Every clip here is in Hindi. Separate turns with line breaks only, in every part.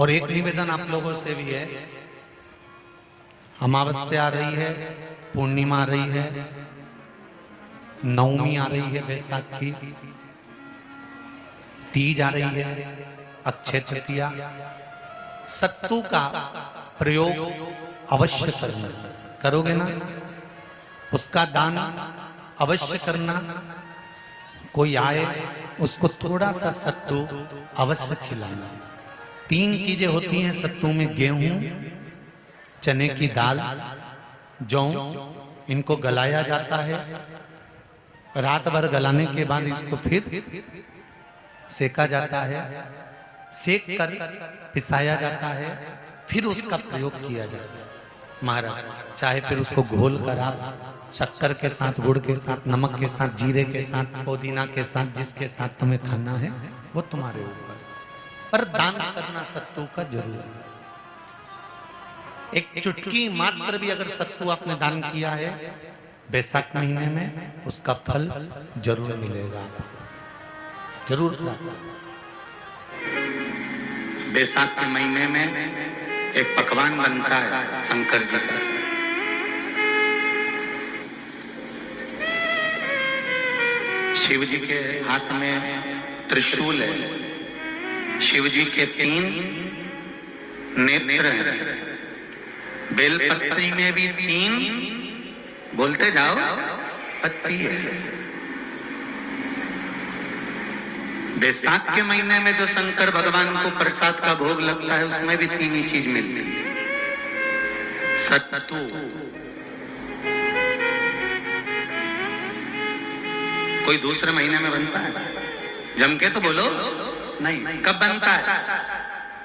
और एक निवेदन आप लोगों से भी है, अमावस्या आ रही है, पूर्णिमा आ रही है, नवमी आ रही है, बैसाख की तीज आ रही है, अक्षय तृतीया। सत्तू का प्रयोग अवश्य करना, करोगे ना? उसका दान अवश्य करना। कोई आए उसको थोड़ा सा सत्तू अवश्य खिलाना। 3 चीजें होती हैं सत्तू में, गेहूं, चने की दाल, जौ, इनको गलाया जाता है। रात भर गलाने के बाद इसको फिर सेका जाता है, सेक कर पिसाया जाता है, फिर उसका प्रयोग किया जाता है महाराज। चाहे फिर उसको घोल कर आप शक्कर के साथ, गुड़ के साथ, नमक के साथ, जीरे के साथ, पुदीना के साथ, जिसके साथ तुम्हें खाना है वो तुम्हारे ऊपर, पर दान करना सत्तू का जरूर है। एक चुटकी मात्र भी अगर सत्तू आपने दान किया है बैसाख महीने में, उसका फल जरूर मिलेगा, जरूर प्राप्त।
बैसाख के महीने में एक पकवान बनता है शंकर जी का, शिव जी के हाथ में त्रिशूल है, शिव जी के 3 नेत्र हैं, बेलपत्री में भी 3, बोलते जाओ, पत्ती है। बैसाख के महीने में जो शंकर भगवान को प्रसाद का भोग लगता है उसमें भी 3 ही चीज मिलती है, सत्तू। कोई दूसरे महीने में बनता है? जम के तो बोलो नहीं। कब बनता है?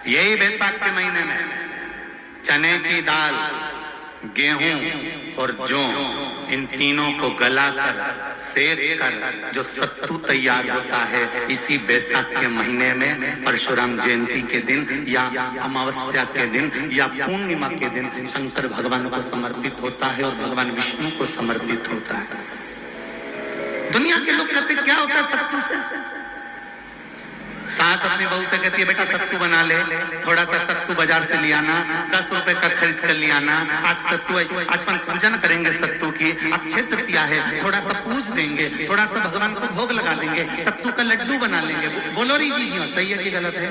यही बैसाख के महीने में। चने की दाल, गेहूं और जौ, इन तीनों को गलाकर सेक कर जो सत्तू तैयार होता है, इसी बैसाख के महीने में परशुराम जयंती के दिन या अमावस्या के दिन या पूर्णिमा के दिन शंकर भगवान को समर्पित होता है और भगवान विष्णु को समर्पित होता है। दुनिया के लोग कहते क्या होता है सत्तू से? सास अपनी बहू से कहती है बेटा सत्तू बना ले, थोड़ा सा सत्तू बाजार से ले आना, 10 रुपए का खरीद कर ले आना। आज सत्तू, आज अपन पूजन करेंगे सत्तू की, अक्षय तृतीया है, थोड़ा सा पूज देंगे, थोड़ा सा भगवान को भोग लगा देंगे, सत्तू का लड्डू बना लेंगे। बोलो री जी, सही है कि गलत है?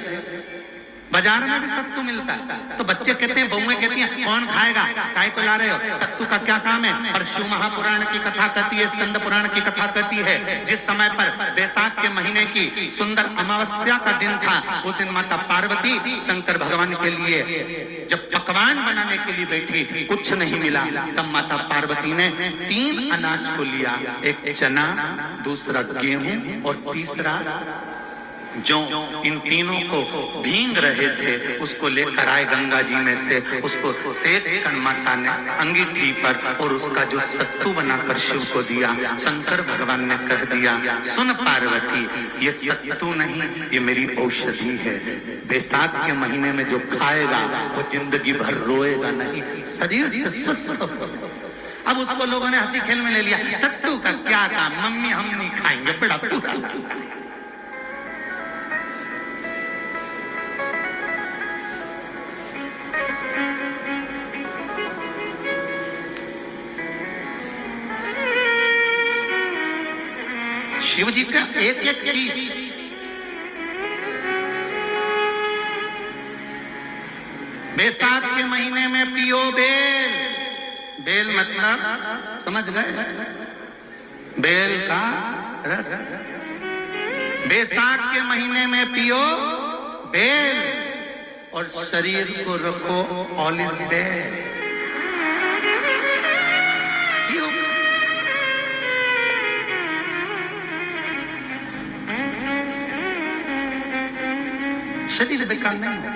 बाजार में भी सत्तू मिलता है, तो बच्चे कहते हैं, बहुएं कहती हैं कौन खाएगा, काय को ला रहे हो, सत्तू का क्या काम है? और शिव महापुराण की कथा कहती है, स्कंद पुराण की कथा कहती है, जिस समय पर बैसाख के महीने की सुंदर अमावस्या का दिन था, उस दिन माता पार्वती शंकर भगवान के लिए जब पकवान बनाने के लिए बैठी, कुछ नहीं मिला, तब माता पार्वती ने 3 अनाज को लिया, एक चना, दूसरा गेहूं और तीसरा जो, इन तीनों को भींग रहे थे उसको लेकर आए गंगा जी में से, उसको सेक कर माता ने अंगीठी पर और उसका जो सत्तू बनाकर शिव को दिया। शंकर भगवान ने कह दिया, सुन पार्वती, ये सत्तू नहीं, ये मेरी औषधि है। बैसाख के महीने में जो खाएगा वो जिंदगी भर रोएगा नहीं, शरीर से स्वस्थ होगा। अब उसको लोगों ने हंसी खेल में ले लिया, सत्तू का क्या काम, मम्मी हम नहीं खाएंगे, बड़ा पूरा। शिव जी का एक एक चीज, बैसाख के महीने में पियो बेल। बेल मतलब समझ गए? बेल का रस। बैसाख के महीने में पियो बेल और शरीर को रखो ऑलिव बेल। शरीर बेकार नहीं हो,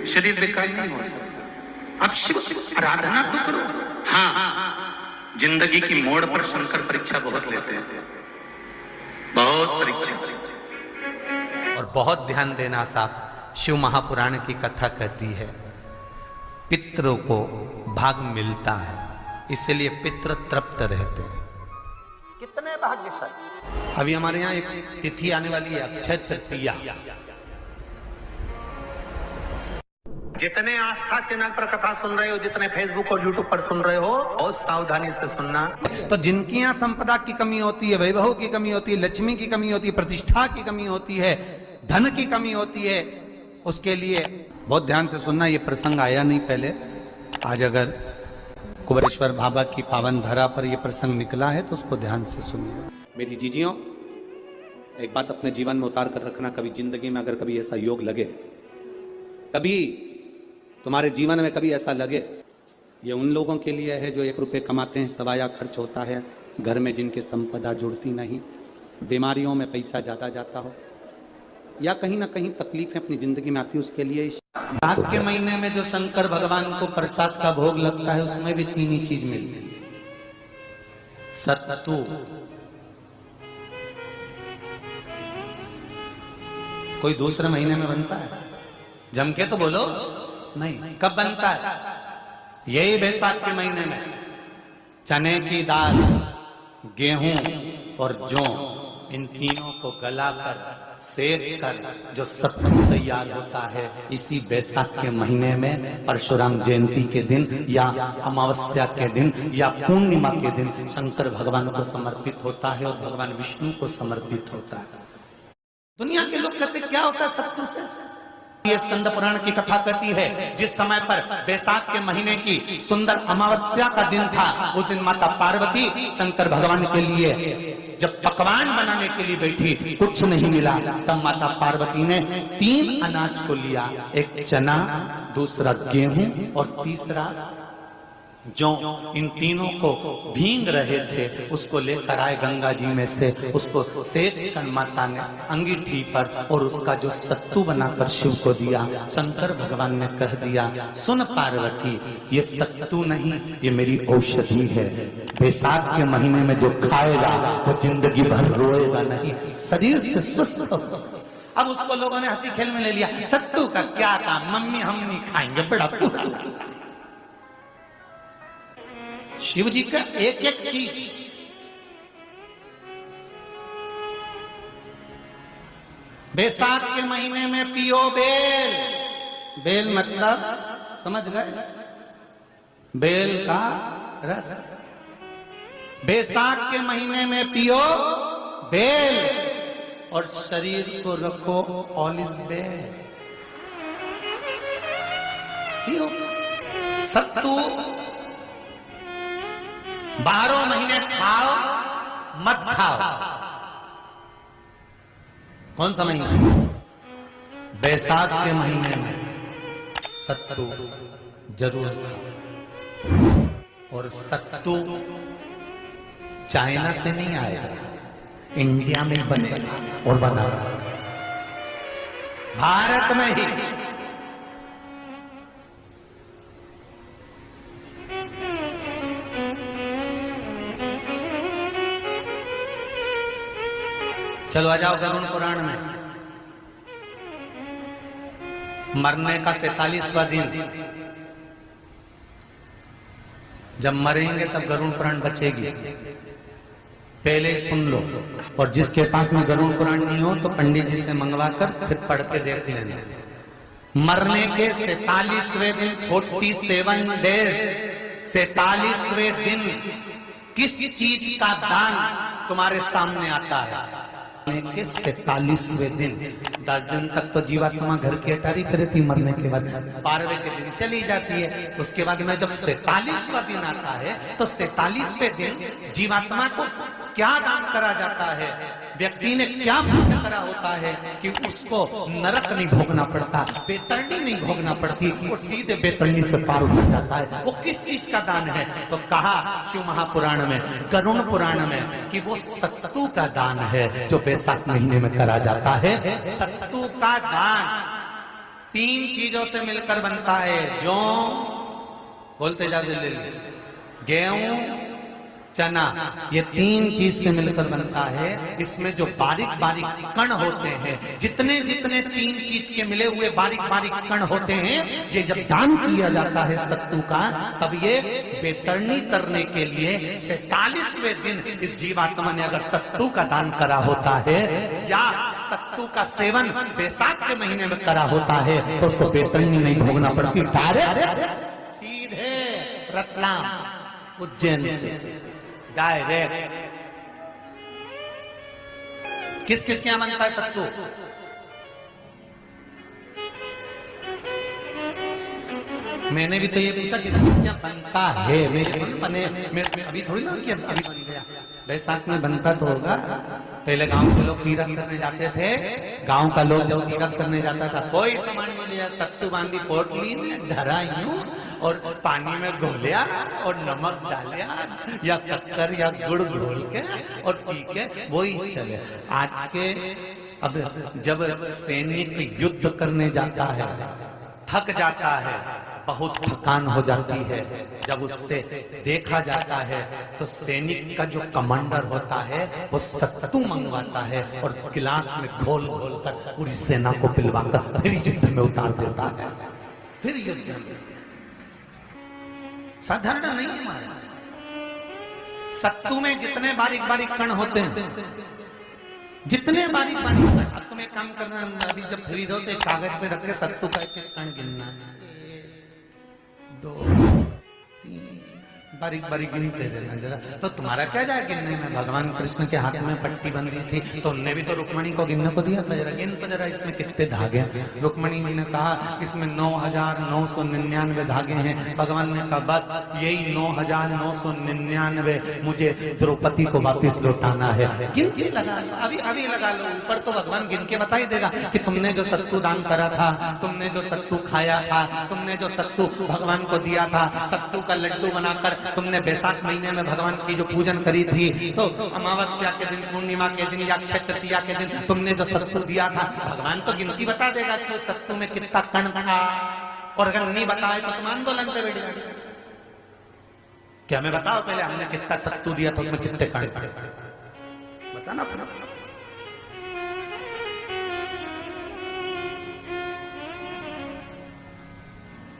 शरीर बेकार नहीं हो सकता। अब शिव आराधना तो करो। हाँ, जिंदगी की मोड़ पर शंकर परीक्षा बहुत लेते हैं, बहुत परीक्षा।
और बहुत ध्यान देना साहब, शिव महापुराण की कथा कहती है पितरों को भाग मिलता है, इसलिए पितृ तृप्त रहते हैं।
कितने भाग्यशाली।
अभी हमारे यहाँ एक तिथि आने वाली है, अक्षय तृतीया।
जितने आस्था चैनल पर कथा सुन रहे हो, जितने फेसबुक और यूट्यूब पर सुन रहे हो, बहुत सावधानी से सुनना।
तो जिनकी यहाँ संपदा की कमी होती है, वैभव की कमी होती है, लक्ष्मी की कमी होती है, प्रतिष्ठा की कमी होती है, धन की कमी होती है, उसके लिए बहुत ध्यान से सुनना। ये प्रसंग आया नहीं पहले, आज अगर कुबेरेश्वर बाबा की पावन धरा पर यह प्रसंग निकला है तो उसको ध्यान से सुनिए। मेरी जीजियों, एक बात अपने जीवन में उतार कर रखना, कभी जिंदगी में अगर कभी ऐसा योग लगे, कभी तुम्हारे जीवन में कभी ऐसा लगे, ये उन लोगों के लिए है जो 1 रुपये कमाते हैं, सवाया खर्च होता है, घर में जिनके संपदा जुड़ती नहीं, बीमारियों में पैसा ज्यादा जाता हो, या कहीं ना कहीं तकलीफें अपनी जिंदगी में आती है, उसके लिए माघ के महीने में जो शंकर भगवान को प्रसाद का भोग लगता है उसमें भी 3 ही चीज मिलती है। सत्तू, कोई दूसरे महीने में बनता है? जम के तो बोलो नहीं। कब बनता है? यही बैसाख के महीने में। चने की दाल, गेहूं और जौ, इन तीनों को गलाकर सेक कर जो सत्तू तैयार होता है, इसी बैसाख के महीने में परशुराम जयंती के दिन या अमावस्या के दिन या पूर्णिमा के दिन शंकर भगवान को समर्पित होता है और भगवान विष्णु को समर्पित होता है। दुनिया के लोग कहते क्या होता है सत्तू से? ये स्कंद पुराण की कथा कहती है, जिस समय पर बैसाख के महीने की सुंदर अमावस्या का दिन था, उस दिन माता पार्वती शंकर भगवान के लिए जब पकवान बनाने के लिए बैठी, कुछ नहीं मिला, तब माता पार्वती ने 3 अनाज को लिया, एक चना, दूसरा गेहूं और तीसरा जो, इन तीनों को भींग रहे थे, उसको लेकर आए गंगा जी में से, उसको सेक कर माता ने अंगीठी पर और उसका जो सत्तू बनाकर शिव को दिया। शंकर भगवान ने कह दिया, सुन पार्वती, ये सत्तू नहीं, ये मेरी औषधि है। बैसाख के महीने में जो खाएगा वो जिंदगी भर रोएगा नहीं, शरीर से स्वस्थ होगा। अब उसको लोगों ने हंसी खेल में ले लिया, सत्तू का क्या काम, मम्मी हम नहीं खाएंगे, बड़ा पूरा। शिव जी का एक एक चीज, बैसाख के महीने में पियो बेल। बेल मतलब समझ गए? बेल का रस। बैसाख के महीने में पियो बेल और शरीर को रखो ऑलिव बेल। पियो सत्तू 12 महीने खाओ मत खाओ। कौन सा महीना? बैसाख के महीने में सत्तू जरूर खाओ। और सत्तू चाइना से नहीं आएगा, इंडिया में बनेगा और बना भारत में ही। चलो आ जाओ गरुड़ पुराण में। मरने का 47वां दिन, जब मरेंगे तब गरुड़ पुराण बचेगी, पहले सुन लो। और जिसके पास में गरुड़ पुराण नहीं हो तो पंडित जी से मंगवा कर फिर पढ़ के देख लेना। मरने के 47वें दिन, 47 डेज, 47वें दिन किस चीज का दान तुम्हारे सामने आता है? के 47वें दिन, 10 दिन तक तो जीवात्मा घर की अटारी करे थी, मरने के बाद 12वें के दिन चली जाती है। उसके बाद में जब 47वां दिन आता है तो 47वें दिन जीवात्मा को क्या दान करा जाता है? व्यक्ति ने क्या पुण्य करा होता है कि उसको नरक नहीं भोगना पड़ता, बेतरनी नहीं भोगना पड़ती, और सीधे बेतरनी से पार हो जाता है। वो किस चीज का दान है? तो कहा शिव महापुराण में, गरुड़ पुराण में, कि वो सत्तू का दान है जो बैसाख महीने में करा जाता है। सत्तू का दान 3 चीजों से मिलकर बनता है। जौ, बोलते जा, गेहूं, चना, ये 3 चीज से मिलकर बनता है। इसमें जो बारीक बारीक कण होते हैं, जितने जितने 3 चीज के मिले हुए बारीक बारीक कण होते हैं, ये जब दान किया जाता है सत्तू का, तब ये बेतरनी तरने के लिए 47वें दिन इस जीवात्मा ने अगर सत्तू का दान करा होता है, या सत्तू का सेवन बैसाख के महीने में करा होता है, तो उसको बेतरनी नहीं भोगना पड़ती, डायरेक्ट सीधे रतलाम उज्जैन से डायरेक्ट। किस किस के यहां बनता है सत्तू? मैंने भी तो ये पूछा किस किस के यहां बनता है। मैं अभी थोड़ी ना कि अभी बन गया, बैसाख में बनता तो होगा। पहले गांव के लोग तीरथ करने जाते थे, गांव का लोग जब तीरथ करने जाता था, कोई सामान नहीं लिया, सत्तू बांधी पोटली में धरा यूं और पानी में घोलिया और नमक डालिया या शक्कर या गुड़ घोल के और पी के वही चले। आज के अब जब सैनिक युद्ध करने जाता है, थक जाता है, बहुत थकान हो जाती है, जब उससे देखा जाता है तो सैनिक का जो कमांडर होता है वो सत्तू मंगवाता है और गिलास में घोल घोल कर पूरी सेना को पिलवाकर फिर युद्ध में उतार देता है। फिर युद्ध में साधारण नहीं है महाराज। सत्तू में जितने बारीक बारीक कण होते हैं, जितने बारीक बारीक कण, अब तुम एक काम करना, अभी जब फ्री हो तो कागज पे रख के सत्तू का एक कण गिनना, 2 3 बारीक बारीक गिनते रहना जरा। तो तुम्हारा क्या जाए गिनने में? भगवान कृष्ण के हाथ में पट्टी बंधी थी तो उनने भी तो रुक्मणी को गिनने को दिया था, जरा गिन तो जरा इसमें कितने धागे। रुक्मणी जी ने कहा इसमें 9,999 धागे हैं। भगवान ने कहा बस यही 9,999 मुझे द्रौपदी को वापिस लौटाना है। गिन के लगा लो, अभी अभी लगा लो, ऊपर तो भगवान गिन के बता ही देगा कि तुमने जो सत्तू दान करा था, तुमने जो सत्तू खाया था, तुमने जो सत्तू भगवान को दिया था, सत्तू का लड्डू बनाकर तुमने बैसाख महीने में भगवान की जो पूजन करी थी, तो अमावस्या के दिन, पूर्णिमा के दिन या अक्षय तृतीया के दिन तुमने जो सत्तू दिया था, भगवान तो गिनती बता देगा कि सत्तू में कितना कण था। और अगर नहीं बताए तो तुम आंदोलन पे बैठ जाओगे। क्या हमें बताओ पहले हमने कितना सत्तू दिया था, उसमें कितने कण थे, बताना अपना।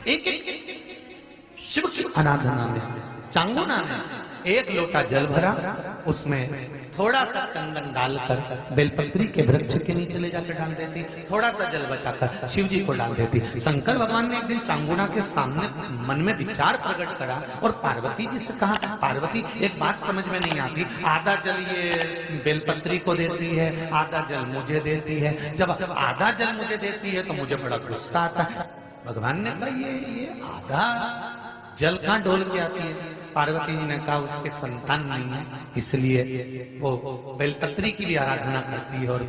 एक शिव की आराधना में, चांगुना में 1 लोटा जल भरा, उसमें थोड़ा सा चंदन डालकर बेलपत्री के वृक्ष के नीचे ले जाकर डाल देती, थोड़ा सा जल बचाकर शिव जी को डाल देती। शंकर भगवान ने एक दिन चांगुना के सामने मन में विचार प्रकट करा और पार्वती जी से कहा, पार्वती एक बात समझ में नहीं आती, आधा जल ये बेलपत्री को देती है, आधा जल मुझे देती है, जब आधा जल मुझे देती है तो मुझे बड़ा गुस्सा आता है। भगवान ने कहा ये आधा जल कहां ढोल के आती है? पार्वती जी ने कहा उसके संतान नहीं है, इसलिए वो बेलपत्री की भी आराधना करती है और